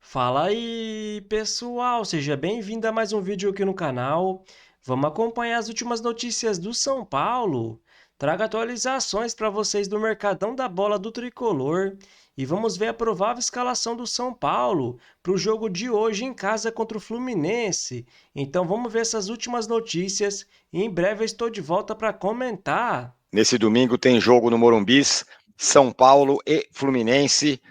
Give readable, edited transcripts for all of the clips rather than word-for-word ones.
Fala aí, pessoal! Seja bem-vindo a mais um vídeo aqui no canal. Vamos acompanhar as últimas notícias do São Paulo. Trago atualizações para vocês do Mercadão da Bola do Tricolor. E vamos ver a provável escalação do São Paulo para o jogo de hoje em casa contra o Fluminense. Então vamos ver essas últimas notícias e em breve eu estou de volta para comentar. Nesse domingo tem jogo no Morumbis, São Paulo e Fluminense.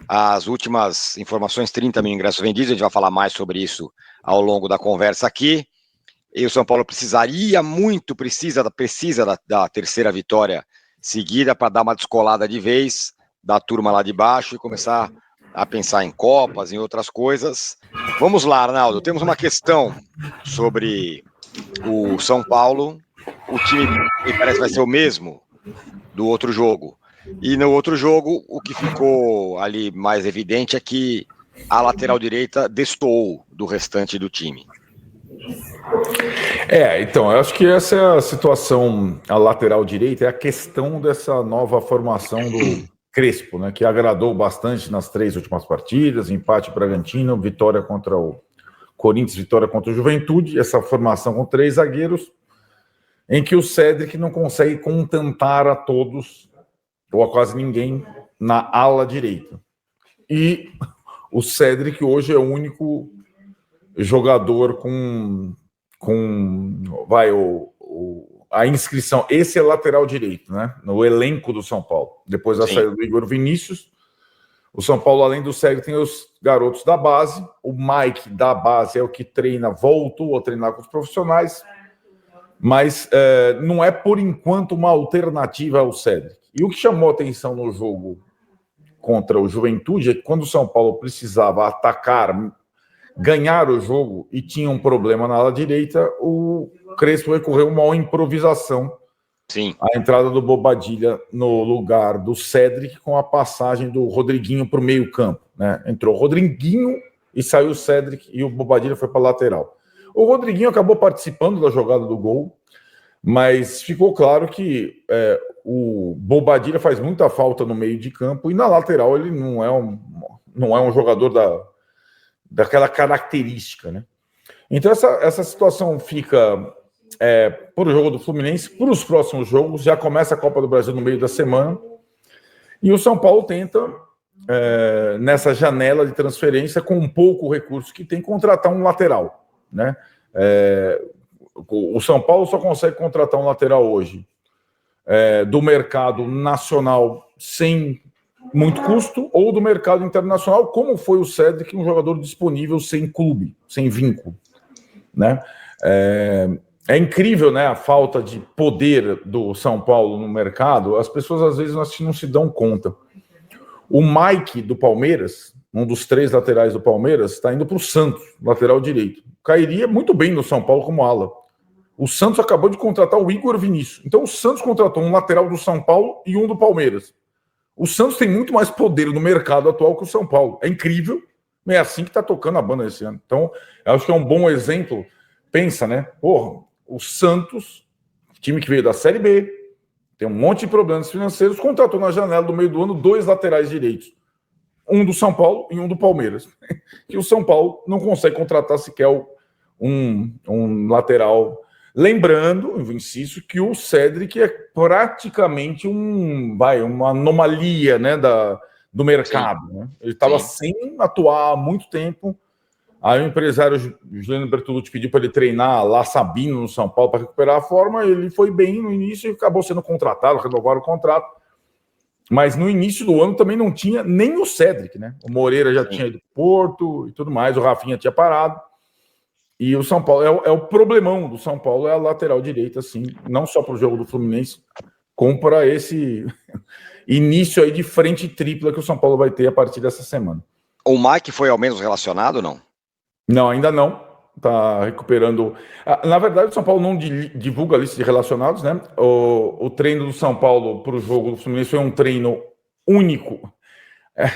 As últimas informações, 30 mil ingressos vendidos, a gente vai falar mais sobre isso ao longo da conversa aqui. E o São Paulo precisa da terceira vitória seguida para dar uma descolada de vez da turma lá de baixo e começar a pensar em Copas, em outras coisas. Vamos lá, Arnaldo, temos uma questão sobre o São Paulo. O time me parece que vai ser o mesmo do outro jogo. E no outro jogo, o que ficou ali mais evidente é que a lateral direita destoou do restante do time. Então, eu acho que essa é a situação, a lateral direita, é a questão dessa nova formação do Crespo, né, que agradou bastante nas 3 últimas partidas, empate Bragantino, vitória contra o Corinthians, vitória contra o Juventude, essa formação com 3 zagueiros, em que o Cédric não consegue contentar a todos, ou a quase ninguém, na ala direita. E o Cédric hoje é o único jogador a inscrição. Esse é lateral direito, né? No elenco do São Paulo. Depois da saída do Igor Vinícius, o São Paulo, além do Cédric, tem os garotos da base. O Mike da base é o que treina, voltou a treinar com os profissionais, mas não é, por enquanto, uma alternativa ao Cédric. E o que chamou atenção no jogo contra o Juventude é que quando o São Paulo precisava atacar, ganhar o jogo e tinha um problema na ala direita, o Crespo recorreu a uma improvisação. Sim. A entrada do Bobadilla no lugar do Cédric com a passagem do Rodriguinho para o meio campo, né? Entrou o Rodriguinho e saiu o Cédric e o Bobadilla foi para a lateral. O Rodriguinho acabou participando da jogada do gol, mas ficou claro que o Bobadilla faz muita falta no meio de campo e na lateral ele não é um jogador daquela característica, né? Então essa situação fica para o jogo do Fluminense, para os próximos jogos. Já começa a Copa do Brasil no meio da semana e o São Paulo tenta, nessa janela de transferência, com um pouco recurso que tem, contratar um lateral, né? O São Paulo só consegue contratar um lateral hoje do mercado nacional sem muito custo, ou do mercado internacional, como foi o Cédric, um jogador disponível sem clube, sem vínculo, né? É incrível, né, a falta de poder do São Paulo no mercado. As pessoas às vezes não se dão conta. O Mike do Palmeiras, um dos 3 laterais do Palmeiras, está indo para o Santos, lateral direito. Cairia muito bem no São Paulo como ala. O Santos acabou de contratar o Igor Vinícius. Então o Santos contratou um lateral do São Paulo e um do Palmeiras. O Santos tem muito mais poder no mercado atual que o São Paulo. É incrível, é assim que está tocando a banda esse ano. Então, eu acho que é um bom exemplo. Pensa, né? Porra, o Santos, time que veio da Série B, tem um monte de problemas financeiros, contratou na janela do meio do ano 2 laterais direitos. Um do São Paulo e um do Palmeiras. E o São Paulo não consegue contratar sequer um lateral. Lembrando, eu insisto, que o Cédric é praticamente uma anomalia, né, do mercado. Né? Ele estava sem atuar há muito tempo. Aí o empresário Juliano Bertolucci pediu para ele treinar lá Sabino, no São Paulo, para recuperar a forma. Ele foi bem no início e acabou sendo contratado, renovaram o contrato. Mas no início do ano também não tinha nem o Cédric, né? O Moreira já tinha ido para o Porto e tudo mais, o Rafinha tinha parado. E o São Paulo é o problemão do São Paulo, é a lateral direita, assim, não só para o jogo do Fluminense, como para esse início aí de frente tripla que o São Paulo vai ter a partir dessa semana. O Mike foi ao menos relacionado ou não? Não, ainda não. Está recuperando. Na verdade, o São Paulo não divulga a lista de relacionados, né? O treino do São Paulo para o jogo do Fluminense foi um treino único.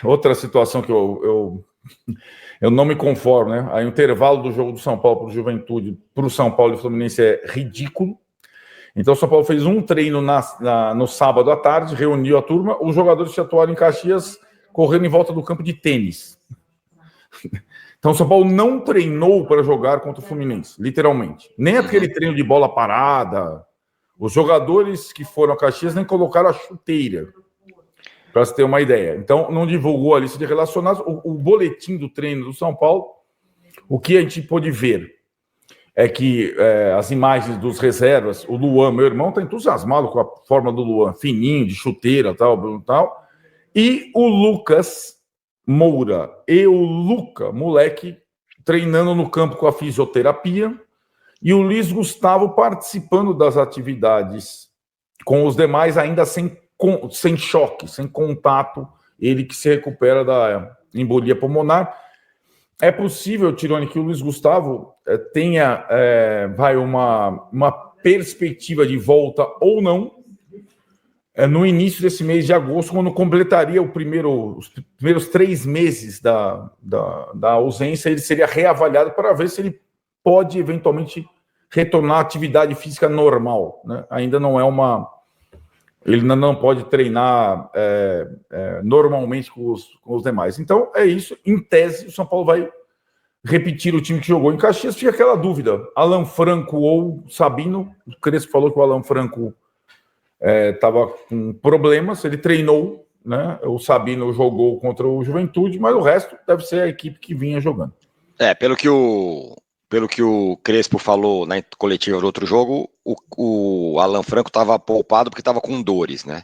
Outra situação que eu não me conformo, né? Aí o intervalo do jogo do São Paulo para o Juventude, para o São Paulo e o Fluminense é ridículo. Então o São Paulo fez um treino no sábado à tarde, reuniu a turma, os jogadores se atuaram em Caxias correndo em volta do campo de tênis. Então o São Paulo não treinou para jogar contra o Fluminense, literalmente. Nem aquele treino de bola parada. Os jogadores que foram a Caxias nem colocaram a chuteira, para você ter uma ideia. Então não divulgou a lista de relacionados. O boletim do treino do São Paulo, o que a gente pôde ver é que as imagens dos reservas, o Luan, meu irmão, está entusiasmado com a forma do Luan, fininho, de chuteira, tal. E o Lucas Moura e o Luca, moleque, treinando no campo com a fisioterapia, e o Luiz Gustavo participando das atividades com os demais, ainda sem choque, sem contato, ele que se recupera da embolia pulmonar. É possível, Tironi, que o Luiz Gustavo tenha uma perspectiva de volta ou não no início desse mês de agosto, quando completaria os primeiros 3 meses da ausência. Ele seria reavaliado para ver se ele pode eventualmente retornar à atividade física normal, né? Ainda não é ele ainda não pode treinar normalmente com os demais. Então, é isso. Em tese, o São Paulo vai repetir o time que jogou em Caxias. Fica aquela dúvida: Alan Franco ou Sabino. O Crespo falou que o Alan Franco estava com problemas. Ele treinou, né? O Sabino jogou contra o Juventude, mas o resto deve ser a equipe que vinha jogando. Pelo que o Crespo falou na coletiva do outro jogo, o Alan Franco estava poupado porque estava com dores, né?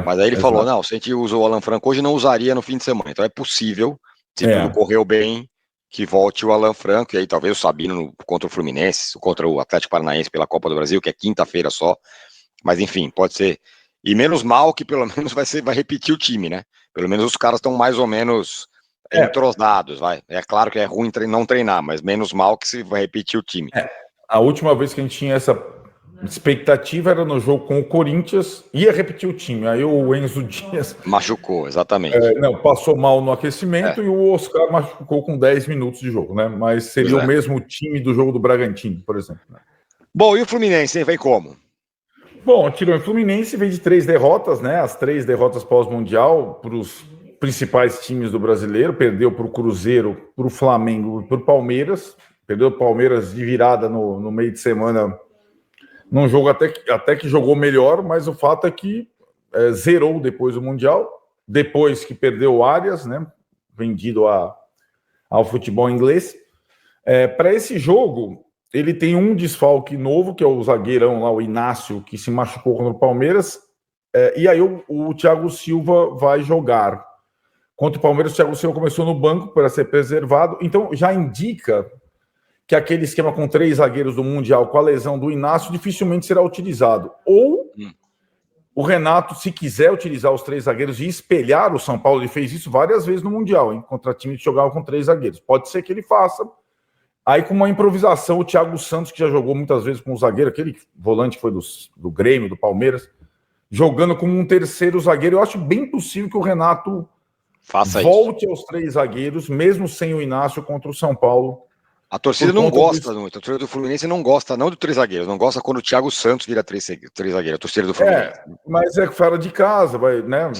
Mas aí ele falou, não, se a gente usou o Alan Franco hoje, não usaria no fim de semana. Então é possível, se tudo correu bem, que volte o Alan Franco, e aí talvez o Sabino contra o Fluminense, contra o Atlético Paranaense pela Copa do Brasil, que é quinta-feira só. Mas enfim, pode ser. E menos mal que pelo menos vai repetir o time, né? Pelo menos os caras estão mais ou menos entrosados, vai. É claro que é ruim não treinar, mas menos mal que se vai repetir o time. A última vez que a gente tinha essa expectativa era no jogo com o Corinthians, ia repetir o time. Aí o Enzo Dias machucou, exatamente. Passou mal no aquecimento e o Oscar machucou com 10 minutos de jogo, né? Mas seria o mesmo time do jogo do Bragantino, por exemplo. Né? Bom, e o Fluminense, hein? Vem como? Bom, o Fluminense vem de 3 derrotas, né? As 3 derrotas pós-mundial para os principais times do brasileiro. Perdeu para o Cruzeiro, para o Flamengo e para o Palmeiras. Perdeu o Palmeiras de virada no meio de semana, num jogo até que jogou melhor, mas o fato é que zerou depois do Mundial, depois que perdeu o Arias, né? Vendido ao futebol inglês. Para esse jogo, ele tem um desfalque novo, que é o zagueirão lá, o Inácio, que se machucou contra o Palmeiras, e aí o Thiago Silva vai jogar. Contra o Palmeiras, o Thiago Silva começou no banco para ser preservado, então já indica que aquele esquema com 3 zagueiros do Mundial, com a lesão do Inácio, dificilmente será utilizado. Ou o Renato, se quiser utilizar os 3 zagueiros e espelhar o São Paulo, ele fez isso várias vezes no Mundial, hein, contra time que jogava com 3 zagueiros. Pode ser que ele faça. Aí, com uma improvisação, o Thiago Santos, que já jogou muitas vezes com o zagueiro, aquele volante que foi do Grêmio, do Palmeiras, jogando como um terceiro zagueiro. Eu acho bem possível que o Renato volte aos 3 zagueiros, mesmo sem o Inácio, contra o São Paulo. A torcida não gosta muito. A torcida do Fluminense não gosta, não de 3 zagueiros, não gosta quando o Thiago Santos vira 3 zagueiros, a torcida do Fluminense. Mas fora de casa, né?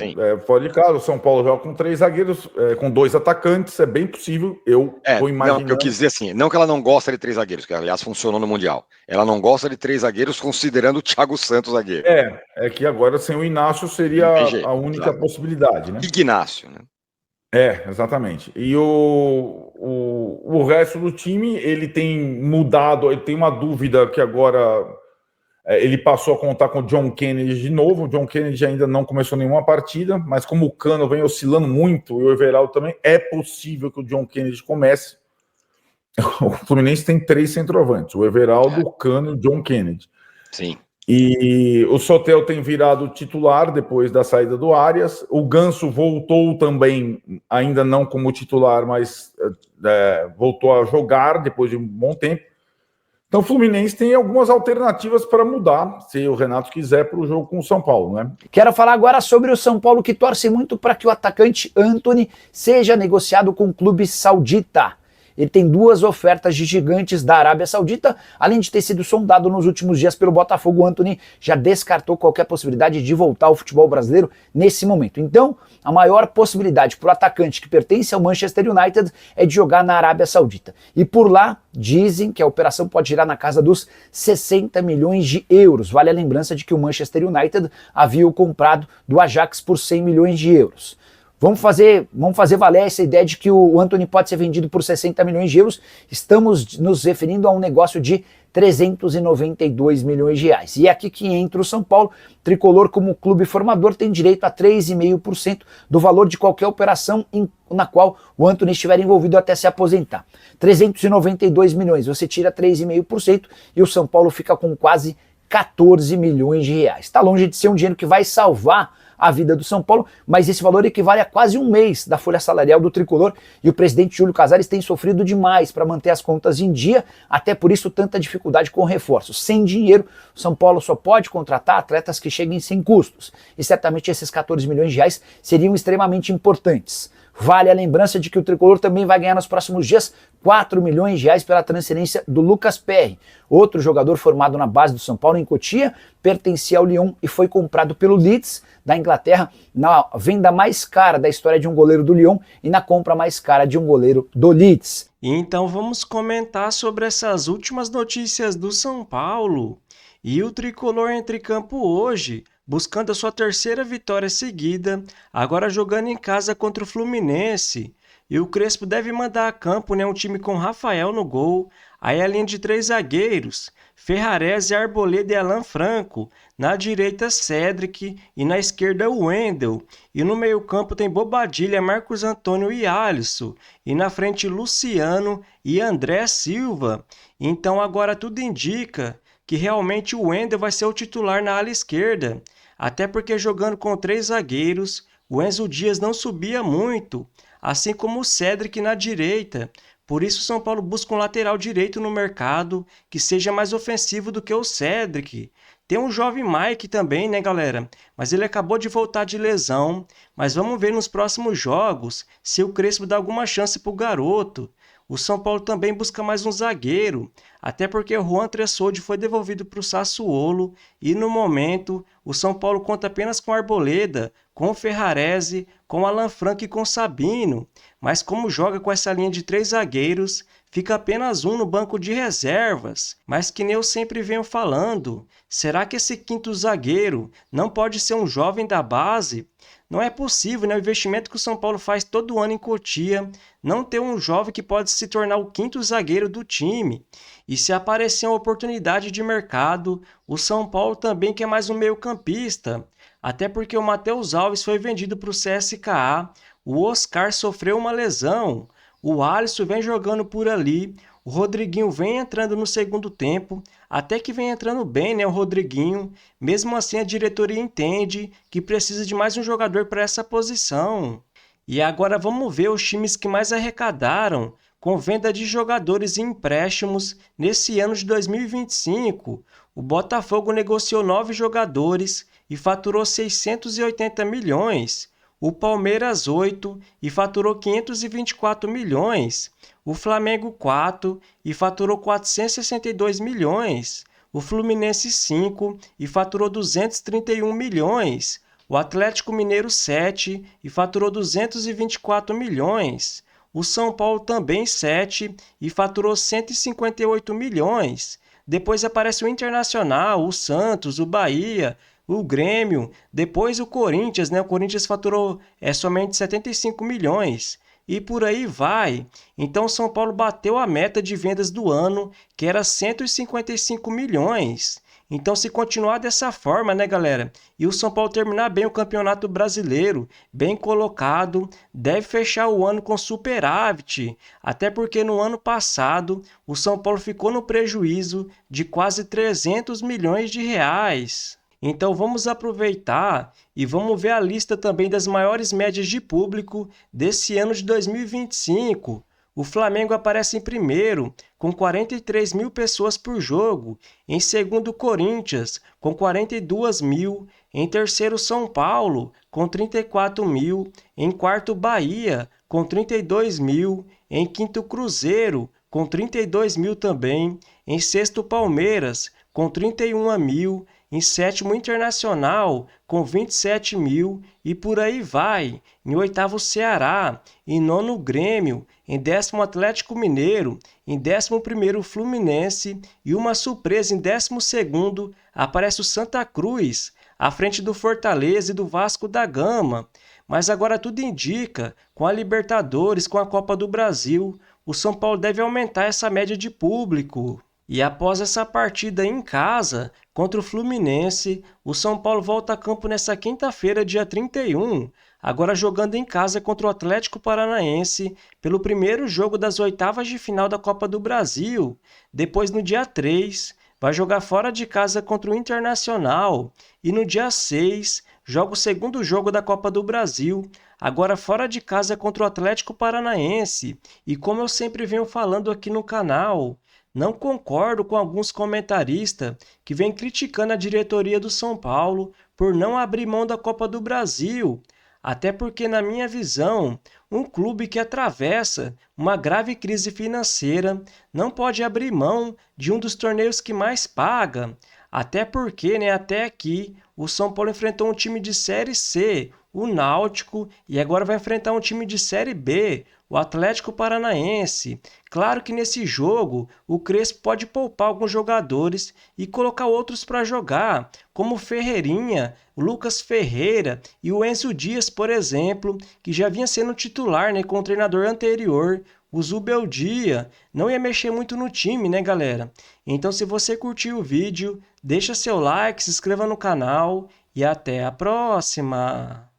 Fora de casa, o São Paulo joga com 3 zagueiros, com 2 atacantes, é bem possível. Eu tô imaginando. Não, eu quis dizer assim, não que ela não gosta de 3 zagueiros, que aliás funcionou no Mundial. Ela não gosta de 3 zagueiros considerando o Thiago Santos zagueiro. É que agora sem o Inácio seria a única possibilidade, né? Ignácio, né? Exatamente. E o resto do time, ele tem mudado, ele tem uma dúvida que agora ele passou a contar com o John Kennedy de novo. O John Kennedy ainda não começou nenhuma partida, mas como o Cano vem oscilando muito, e o Everaldo também, é possível que o John Kennedy comece. O Fluminense tem 3 centroavantes, o Everaldo, o Cano e o John Kennedy. Sim. E o Sotel tem virado titular depois da saída do Arias. O Ganso voltou também, ainda não como titular, mas voltou a jogar depois de um bom tempo. Então o Fluminense tem algumas alternativas para mudar, se o Renato quiser, para o jogo com o São Paulo, né? Quero falar agora sobre o São Paulo, que torce muito para que o atacante Antony seja negociado com o clube saudita. Ele tem 2 ofertas de gigantes da Arábia Saudita, além de ter sido sondado nos últimos dias pelo Botafogo. O Antony já descartou qualquer possibilidade de voltar ao futebol brasileiro nesse momento. Então, a maior possibilidade para o atacante que pertence ao Manchester United é de jogar na Arábia Saudita. E por lá, dizem que a operação pode girar na casa dos 60 milhões de euros. Vale a lembrança de que o Manchester United havia o comprado do Ajax por 100 milhões de euros. Vamos fazer valer essa ideia de que o Antony pode ser vendido por 60 milhões de euros. Estamos nos referindo a um negócio de 392 milhões de reais. E é aqui que entra o São Paulo. Tricolor, como clube formador, tem direito a 3,5% do valor de qualquer operação na qual o Antony estiver envolvido até se aposentar. 392 milhões, você tira 3,5% e o São Paulo fica com quase 14 milhões de reais. Está longe de ser um dinheiro que vai salvar a vida do São Paulo, mas esse valor equivale a quase um mês da folha salarial do Tricolor e o presidente Júlio Casares tem sofrido demais para manter as contas em dia, até por isso tanta dificuldade com reforços. Sem dinheiro, o São Paulo só pode contratar atletas que cheguem sem custos e certamente esses 14 milhões de reais seriam extremamente importantes. Vale a lembrança de que o Tricolor também vai ganhar nos próximos dias 4 milhões de reais pela transferência do Lucas Perry, outro jogador formado na base do São Paulo em Cotia, pertencia ao Lyon e foi comprado pelo Leeds da Inglaterra na venda mais cara da história de um goleiro do Lyon e na compra mais cara de um goleiro do Leeds. Então vamos comentar sobre essas últimas notícias do São Paulo. E o Tricolor entra em campo hoje, buscando a sua 3ª vitória seguida, agora jogando em casa contra o Fluminense. E o Crespo deve mandar a campo, um time com Rafael no gol, aí a linha de 3 zagueiros, Ferrarese, Arboleda e Alan Franco, na direita Cédric e na esquerda o Wendel, e no meio campo tem Bobadilla, Marcos Antônio e Alisson, e na frente Luciano e André Silva. Então agora tudo indica que realmente o Wendel vai ser o titular na ala esquerda, até porque jogando com 3 zagueiros, o Enzo Dias não subia muito, assim como o Cédric na direita. Por isso o São Paulo busca um lateral direito no mercado que seja mais ofensivo do que o Cédric. Tem um jovem Mike também, né, galera? Mas ele acabou de voltar de lesão. Mas vamos ver nos próximos jogos se o Crespo dá alguma chance para o garoto. O São Paulo também busca mais um zagueiro, até porque o Juan Tressoldi foi devolvido para o Sassuolo e no momento o São Paulo conta apenas com Arboleda, com o Ferrarese, com Alan Franco e com Sabino. Mas como joga com essa linha de 3 zagueiros, fica apenas um no banco de reservas. Mas que nem eu sempre venho falando, será que esse 5º zagueiro não pode ser um jovem da base? Não é possível, né? O investimento que o São Paulo faz todo ano em Cotia, não ter um jovem que pode se tornar o 5º zagueiro do time. E se aparecer uma oportunidade de mercado, o São Paulo também quer mais um meio-campista. Até porque o Matheus Alves foi vendido para o CSKA, o Oscar sofreu uma lesão, o Alisson vem jogando por ali, o Rodriguinho vem entrando no segundo tempo, até que vem entrando bem, né, o Rodriguinho. Mesmo assim, a diretoria entende que precisa de mais um jogador para essa posição. E agora vamos ver os times que mais arrecadaram com venda de jogadores e empréstimos nesse ano de 2025. O Botafogo negociou 9 jogadores e faturou 680 milhões. O Palmeiras 8 e faturou 524 milhões. O Flamengo 4 e faturou 462 milhões. O Fluminense 5 e faturou 231 milhões. O Atlético Mineiro 7 e faturou 224 milhões. O São Paulo também 7 e faturou 158 milhões. Depois aparece o Internacional, o Santos, o Bahia, o Grêmio, depois o Corinthians, né? O Corinthians faturou somente 75 milhões. E por aí vai. Então o São Paulo bateu a meta de vendas do ano, que era 155 milhões. Então se continuar dessa forma, né, galera? E o São Paulo terminar bem o Campeonato Brasileiro, bem colocado, deve fechar o ano com superávit. Até porque no ano passado, o São Paulo ficou no prejuízo de quase 300 milhões de reais. Então vamos aproveitar e vamos ver a lista também das maiores médias de público desse ano de 2025. O Flamengo aparece em primeiro, com 43 mil pessoas por jogo. Em segundo, o Corinthians, com 42 mil. Em terceiro, São Paulo, com 34 mil. Em quarto, Bahia, com 32 mil. Em quinto, Cruzeiro, com 32 mil também. Em sexto, Palmeiras, com 31 mil. Em sétimo, Internacional, com 27 mil. E por aí vai. Em oitavo, Ceará. Em nono, Grêmio. Em décimo, Atlético Mineiro. Em 11º, Fluminense. E uma surpresa, em 12º, aparece o Santa Cruz, à frente do Fortaleza e do Vasco da Gama. Mas agora tudo indica, com a Libertadores, com a Copa do Brasil, o São Paulo deve aumentar essa média de público. E após essa partida em casa, contra o Fluminense, o São Paulo volta a campo nesta quinta-feira, dia 31, agora jogando em casa contra o Atlético Paranaense, pelo primeiro jogo das oitavas de final da Copa do Brasil. Depois, no dia 3, vai jogar fora de casa contra o Internacional. E no dia 6, joga o segundo jogo da Copa do Brasil, agora fora de casa contra o Atlético Paranaense. E como eu sempre venho falando aqui no canal, não concordo com alguns comentaristas que vêm criticando a diretoria do São Paulo por não abrir mão da Copa do Brasil. Até porque, na minha visão, um clube que atravessa uma grave crise financeira não pode abrir mão de um dos torneios que mais paga. Até porque, até aqui, o São Paulo enfrentou um time de Série C, o Náutico, e agora vai enfrentar um time de Série B, o Atlético Paranaense. Claro que nesse jogo, o Crespo pode poupar alguns jogadores e colocar outros para jogar, como o Ferreirinha, o Lucas Ferreira e o Enzo Dias, por exemplo, que já vinha sendo titular com o treinador anterior, o Zubeldia. Não ia mexer muito no time, galera? Então, se você curtiu o vídeo, deixa seu like, se inscreva no canal e até a próxima!